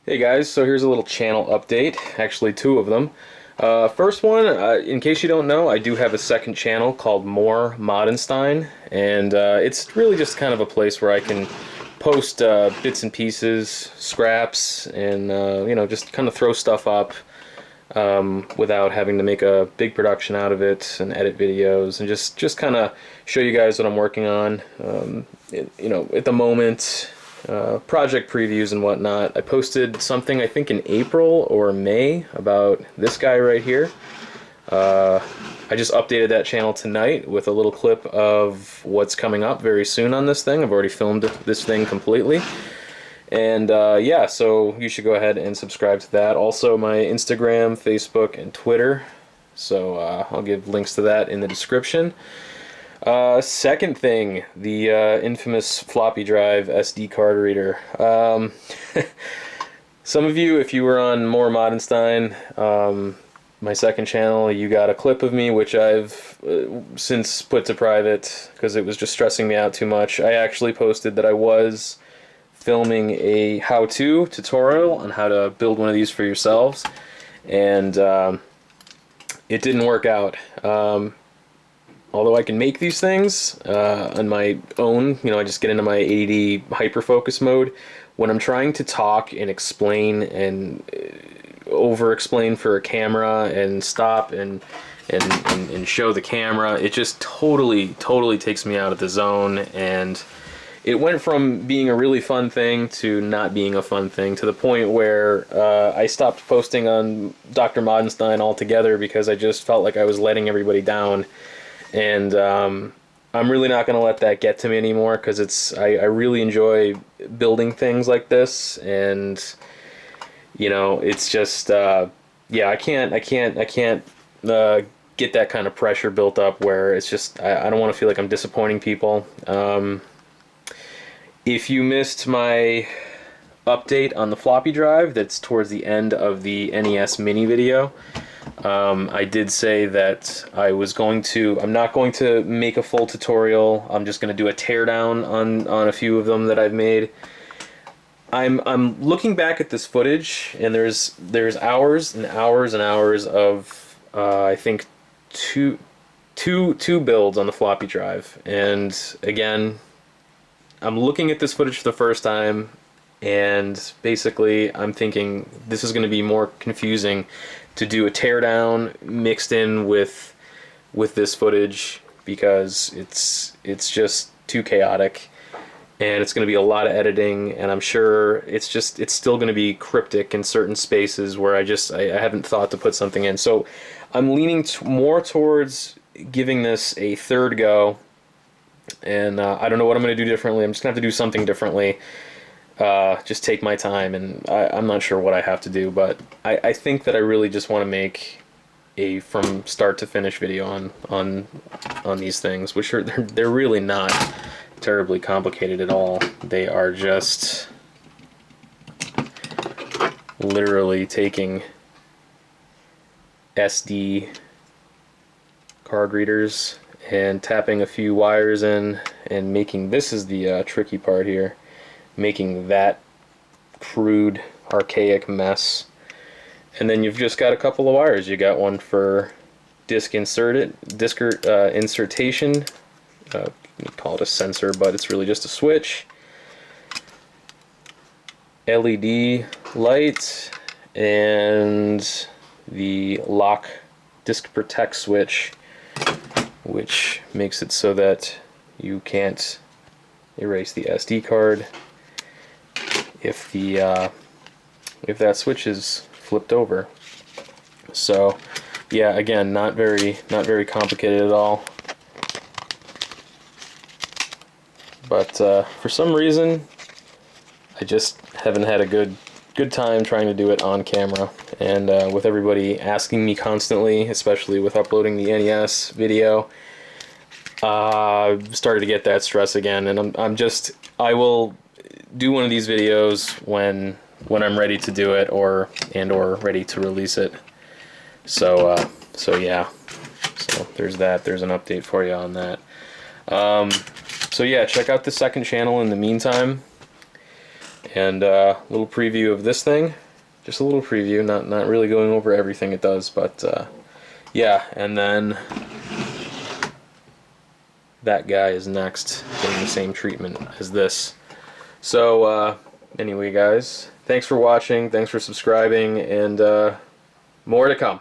Hey guys, so here's a little channel update, actually two of them. First one, in case you don't know, I do have a second channel called Moddnstine, and it's really just kind of a place where I can post bits and pieces, scraps, and just kind of throw stuff up without having to make a big production out of it and edit videos, and just kind of show you guys what I'm working on. At the moment, project previews and whatnot. I posted something I think in April or May about this guy right here. I just updated that channel tonight with a little clip of what's coming up very soon on this thing. I've already filmed this thing completely. And yeah, so you should go ahead and subscribe to that. Also my Instagram, Facebook, and Twitter. So I'll give links to that in the description. Second thing, the infamous floppy drive SD card reader. Some of you, if you were on more Moddnstine, my second channel, you got a clip of me, which I've since put to private because it was just stressing me out too much. I actually posted that I was filming a how-to tutorial on how to build one of these for yourselves, and it didn't work out. Although I can make these things on my own, I just get into my ADD hyperfocus mode. When I'm trying to talk and explain and over-explain for a camera and stop and show the camera, it just totally takes me out of the zone, and it went from being a really fun thing to not being a fun thing, to the point where I stopped posting on Dr. Moddnstine altogether because I just felt like I was letting everybody down. And I'm really not going to let that get to me anymore, because I really enjoy building things like this, and it's just yeah, I can't get that kind of pressure built up where it's just I don't want to feel like I'm disappointing people. If you missed my update on the floppy drive, that's towards the end of the NES mini video. I did say that I'm not going to make a full tutorial. I'm just going to do a teardown on a few of them that I've made. I'm looking back at this footage, and there's hours and hours and hours of I think two builds on the floppy drive. And again, I'm looking at this footage for the first time, and basically I'm thinking this is going to be more confusing to do a teardown mixed in with this footage, because it's just too chaotic, and it's going to be a lot of editing, and I'm sure it's still going to be cryptic in certain spaces where I haven't thought to put something in. So I'm leaning more towards giving this a third go, and I don't know what I'm going to do differently. I'm just going to have to do something differently. Just take my time, and I'm not sure what I have to do, but I think that I really just want to make a from start to finish video on these things, which they're really not terribly complicated at all. They are just literally taking SD card readers and tapping a few wires in and making, this is the tricky part here, making that crude, archaic mess. And then you've just got a couple of wires. You got one for disc insertation. You call it a sensor, but it's really just a switch. LED light, and the lock disc protect switch, which makes it so that you can't erase the SD card if that switch is flipped over. So yeah, again, not very complicated at all. But for some reason, I just haven't had a good time trying to do it on camera, and with everybody asking me constantly, especially with uploading the NES video, started to get that stress again, and I will do one of these videos when I'm ready to do it, or ready to release it. So yeah, so there's that. There's an update for you on that. So yeah, check out the second channel in the meantime, And a little preview of this thing. Just a little preview, not really going over everything it does, but yeah, and then that guy is next, getting the same treatment as this. So anyway guys, thanks for watching, thanks for subscribing, and more to come.